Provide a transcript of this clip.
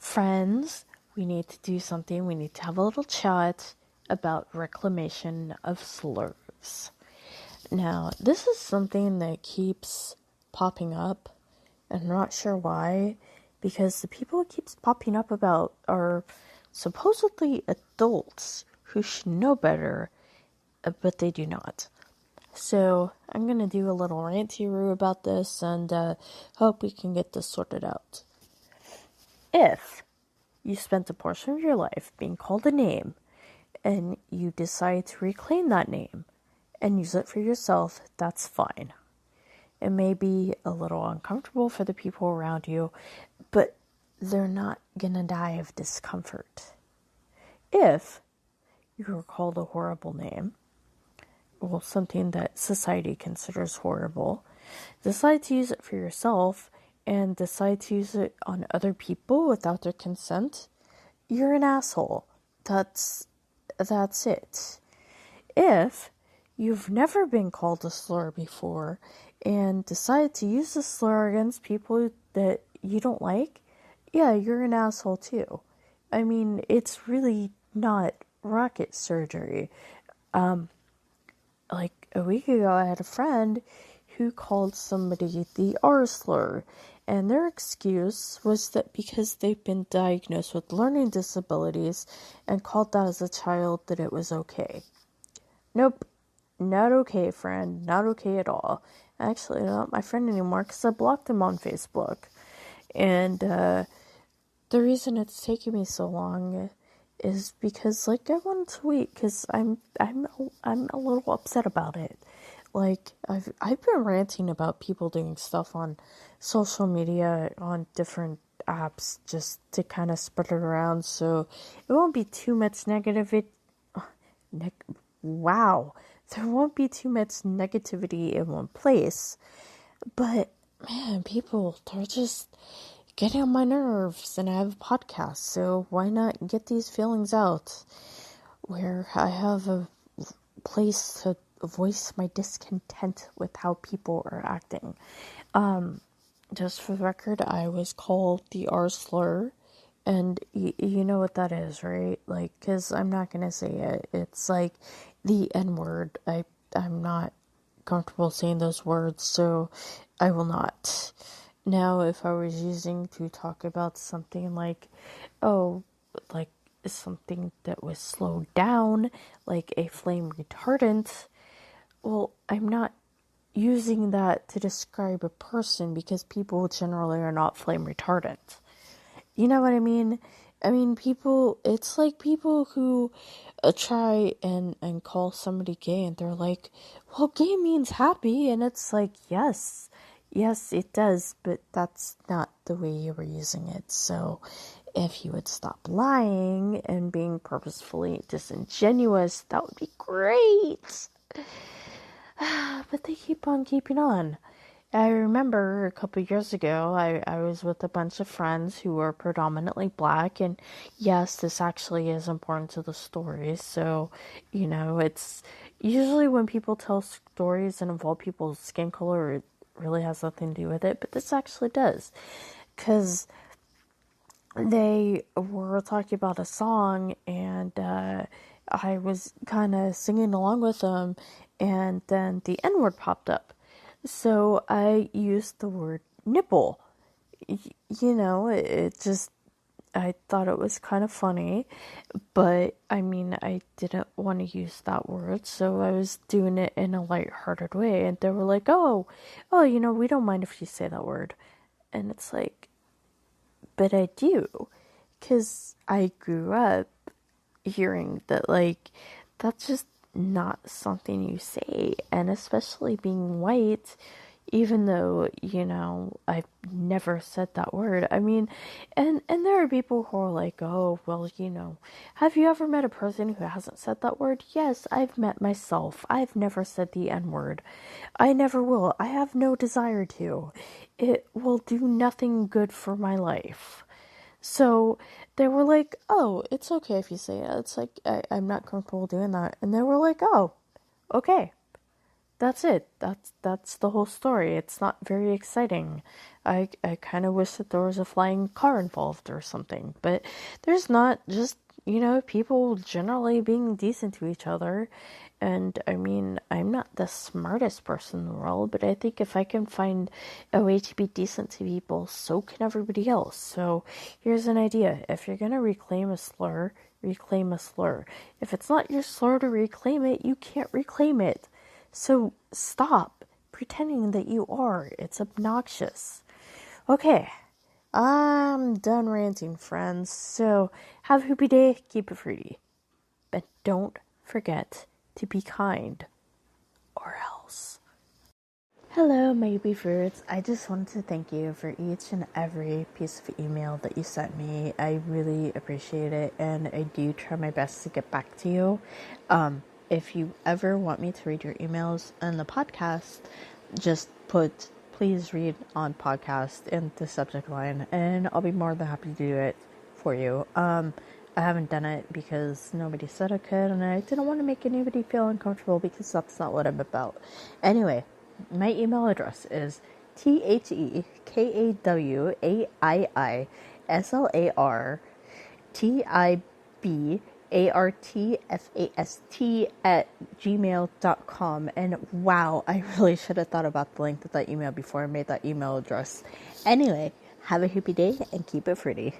Friends, we need to do something. We need to have a little chat about reclamation of slurs. Now, this is something that keeps popping up. I'm not sure why, because the people it keeps popping up about are supposedly adults who should know better, but they do not. So, I'm going to do a little ranty-roo about this and hope we can get this sorted out. If you spent a portion of your life being called a name, and you decide to reclaim that name and use it for yourself, that's fine. It may be a little uncomfortable for the people around you, but they're not gonna die of discomfort. If you were called a horrible name, well, something that society considers horrible, decide to use it for yourself and decide to use it on other people without their consent, you're an asshole. That's it. If you've never been called a slur before and decide to use the slur against people that you don't like, yeah, you're an asshole too. I mean, it's really not rocket surgery. Like a week ago, I had a friend who called somebody the R slur, and their excuse was that because they've been diagnosed with learning disabilities and called that as a child, that it was okay. Nope, not okay, friend, not okay at all. Actually, not my friend anymore because I blocked him on Facebook. And the reason it's taken me so long is because, like, I wanted to wait because I'm a little upset about it. Like, I've been ranting about people doing stuff on social media, on different apps, just to kind of spread it around, so it won't be too much wow, there won't be too much negativity in one place. But man, people, they're just getting on my nerves, and I have a podcast, so why not get these feelings out where I have a place to voice my discontent with how people are acting. Just for the record, I was called the R slur, and you know what that is, right? Like, because I'm not gonna say it. It's like the N word. I'm not comfortable saying those words, so I will not. Now, if I was using to talk about something like, like something that was slowed down, like a flame retardant, well, I'm not using that to describe a person because people generally are not flame retardant. You know what I mean? I mean, it's like people who try and call somebody gay and they're like, well, gay means happy. And it's like, yes, it does, but that's not the way you were using it. So if you would stop lying and being purposefully disingenuous, that would be great. But they keep on keeping on. I remember a couple years ago, I was with a bunch of friends who were predominantly black, and yes, this actually is important to the story, so, it's usually when people tell stories and involve people's skin color, it really has nothing to do with it, but this actually does, because they were talking about a song, and I was kind of singing along with them, and then the N-word popped up. So I used the word nipple. It just, I thought it was kind of funny, but I mean, I didn't want to use that word, so I was doing it in a lighthearted way, and they were like, oh, we don't mind if you say that word. And it's like, but I do, because I grew up hearing that, like, that's just not something you say, and especially being white, even though, I've never said that word. I mean, and there are people who are like, oh, well, have you ever met a person who hasn't said that word? Yes, I've met myself. I've never said the N-word. I never will. I have no desire to. It will do nothing good for my life. So they were like, oh, it's okay if you say it. It's like, I'm not comfortable doing that. And they were like, oh, okay. that's it. That's the whole story. It's not very exciting. I kind of wish that there was a flying car involved or something, but there's not. Just, people generally being decent to each other. And I mean, I'm not the smartest person in the world, but I think if I can find a way to be decent to people, so can everybody else. So here's an idea. If you're going to reclaim a slur, reclaim a slur. If it's not your slur to reclaim it, you can't reclaim it. So stop pretending that you are. It's obnoxious. Okay, I'm done ranting, friends. So have a happy day, keep it fruity. But don't forget to be kind, or else. Hello, my Yuppie Fruits. I just wanted to thank you for each and every piece of email that you sent me. I really appreciate it, and I do try my best to get back to you. If you ever want me to read your emails on the podcast, just put "please read on podcast" in the subject line, and I'll be more than happy to do it for you. I haven't done it because nobody said I could, and I didn't want to make anybody feel uncomfortable because that's not what I'm about. Anyway, my email address is thekawaiiartfast@gmail.com. And wow, I really should have thought about the length of that email before I made that email address. Anyway, have a happy day and keep it fruity.